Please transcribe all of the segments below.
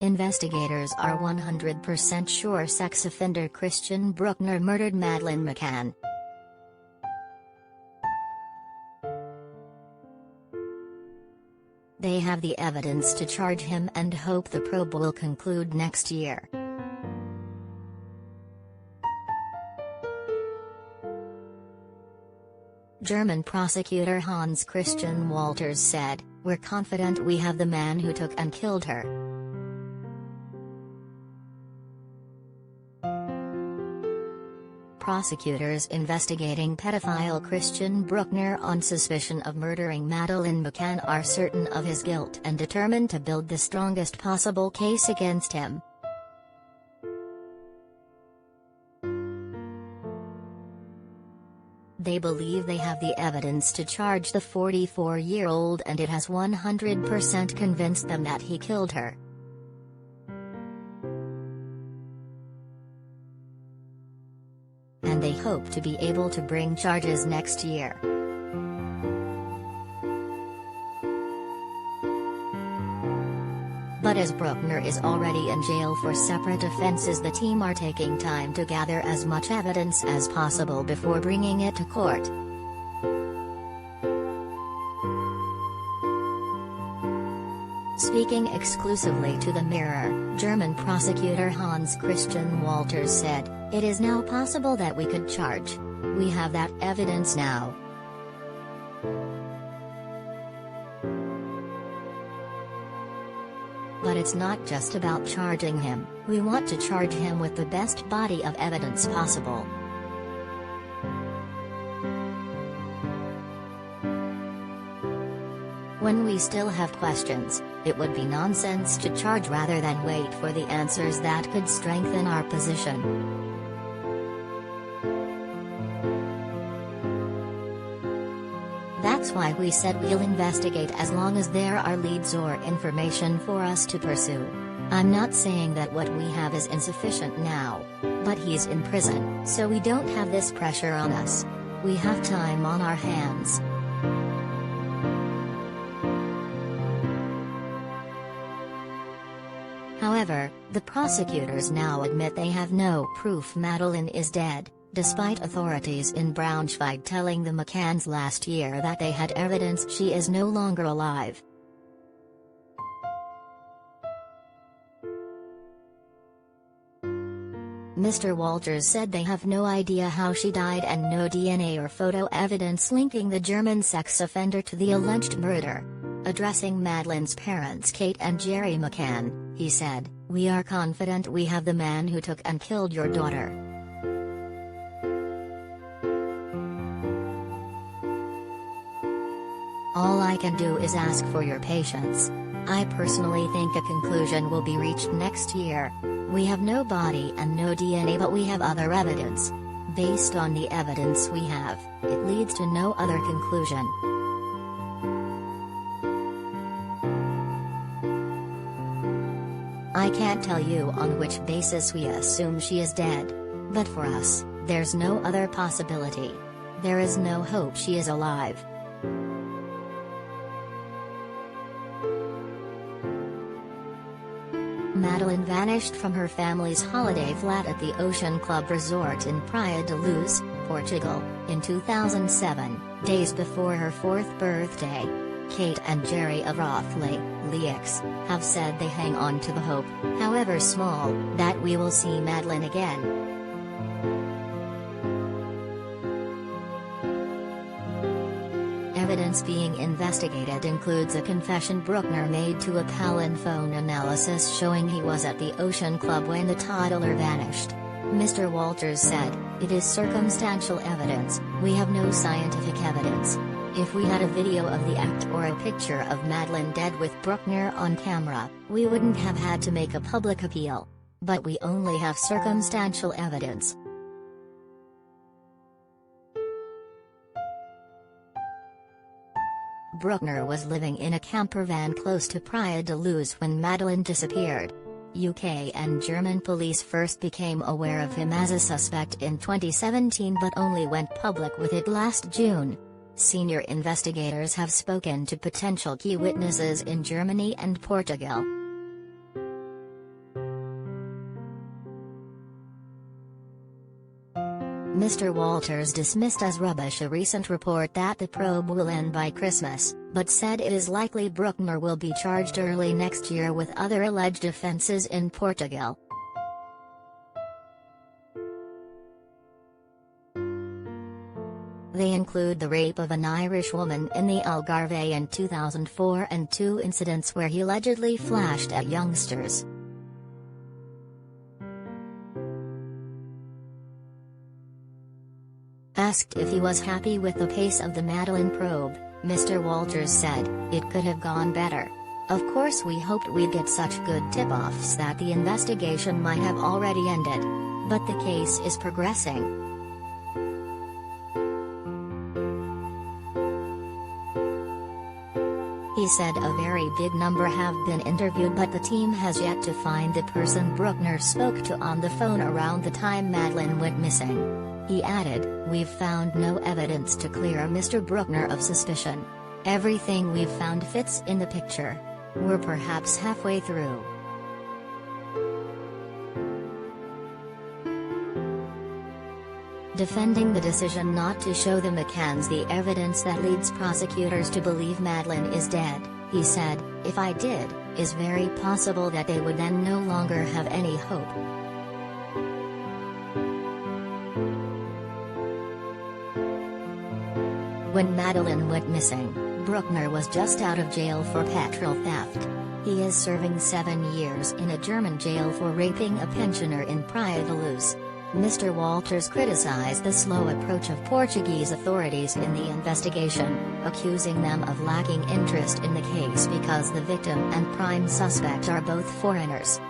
Investigators are 100% sure sex offender Christian Brueckner murdered Madeleine McCann. They have the evidence to charge him and hope the probe will conclude next year. German prosecutor Hans Christian Wolters said, "We're confident we have the man who took and killed her." Prosecutors investigating pedophile Christian Brueckner on suspicion of murdering Madeleine McCann are certain of his guilt and determined to build the strongest possible case against him. They believe they have the evidence to charge the 44-year-old, and it has 100% convinced them that he killed her. And they hope to be able to bring charges next year. But as Brueckner is already in jail for separate offenses, the team are taking time to gather as much evidence as possible before bringing it to court. Speaking exclusively to the Mirror, German prosecutor Hans Christian Wolters said, "It is now possible that we could charge. We have that evidence now." But it's not just about charging him, we want to charge him with the best body of evidence possible. When we still have questions, it would be nonsense to charge rather than wait for the answers that could strengthen our position. That's why we said we'll investigate as long as there are leads or information for us to pursue. I'm not saying that what we have is insufficient now. But he's in prison, so we don't have this pressure on us. We have time on our hands. However, the prosecutors now admit they have no proof Madeleine is dead, despite authorities in Braunschweig telling the McCanns last year that they had evidence she is no longer alive. Mr. Wolters said they have no idea how she died and no DNA or photo evidence linking the German sex offender to the alleged murder. Addressing Madeleine's parents Kate and Jerry McCann, he said, "We are confident we have the man who took and killed your daughter." "All I can do is ask for your patience. I personally think a conclusion will be reached next year. We have no body and no DNA, but we have other evidence. Based on the evidence we have, it leads to no other conclusion." "I can't tell you on which basis we assume she is dead. But for us, there's no other possibility. There is no hope she is alive." Madeleine vanished from her family's holiday flat at the Ocean Club Resort in Praia da Luz, Portugal, in 2007, days before her 4th birthday. Kate and Jerry of Rothley, Leaks, have said they hang on to the hope, however small, that we will see Madeleine again. Evidence being investigated includes a confession Brueckner made to a pal and phone analysis showing he was at the Ocean Club when the toddler vanished. Mr. Wolters said, "It is circumstantial evidence, we have no scientific evidence. If we had a video of the act or a picture of Madeleine dead with Brueckner on camera, we wouldn't have had to make a public appeal. But we only have circumstantial evidence." Brueckner was living in a camper van close to Praia da Luz when Madeleine disappeared. UK and German police first became aware of him as a suspect in 2017 but only went public with it last June. Senior investigators have spoken to potential key witnesses in Germany and Portugal. Mr. Wolters dismissed as rubbish a recent report that the probe will end by Christmas, but said it is likely Brueckner will be charged early next year with other alleged offences in Portugal. They include the rape of an Irish woman in the Algarve in 2004 and 2 incidents where he allegedly flashed at youngsters. Asked if he was happy with the pace of the Madeleine probe, Mr. Wolters said, "It could have gone better. Of course we hoped we'd get such good tip-offs that the investigation might have already ended. But the case is progressing." He said a very big number have been interviewed, but the team has yet to find the person Brueckner spoke to on the phone around the time Madeleine went missing. He added, "We've found no evidence to clear Mr. Brueckner of suspicion. Everything we've found fits in the picture. We're perhaps halfway through." Defending the decision not to show the McCanns the evidence that leads prosecutors to believe Madeleine is dead, he said, "If I did, it's very possible that they would then no longer have any hope." When Madeleine went missing, Brueckner was just out of jail for petrol theft. He is serving 7 years in a German jail for raping a pensioner in Praia da Luz. Mr. Wolters criticized the slow approach of Portuguese authorities in the investigation, accusing them of lacking interest in the case because the victim and prime suspect are both foreigners.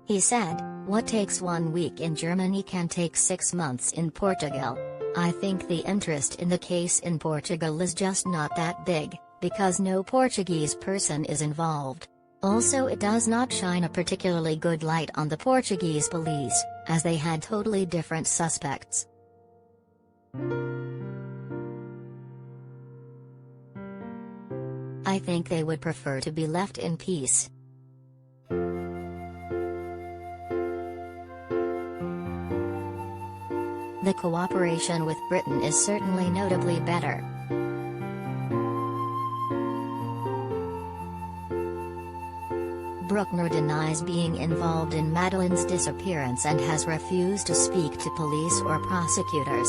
He said, "What takes 1 week in Germany can take 6 months in Portugal. I think the interest in the case in Portugal is just not that big, because no Portuguese person is involved. Also, it does not shine a particularly good light on the Portuguese police, as they had totally different suspects. I think they would prefer to be left in peace." The cooperation with Britain is certainly notably better. Brueckner denies being involved in Madeleine's disappearance and has refused to speak to police or prosecutors.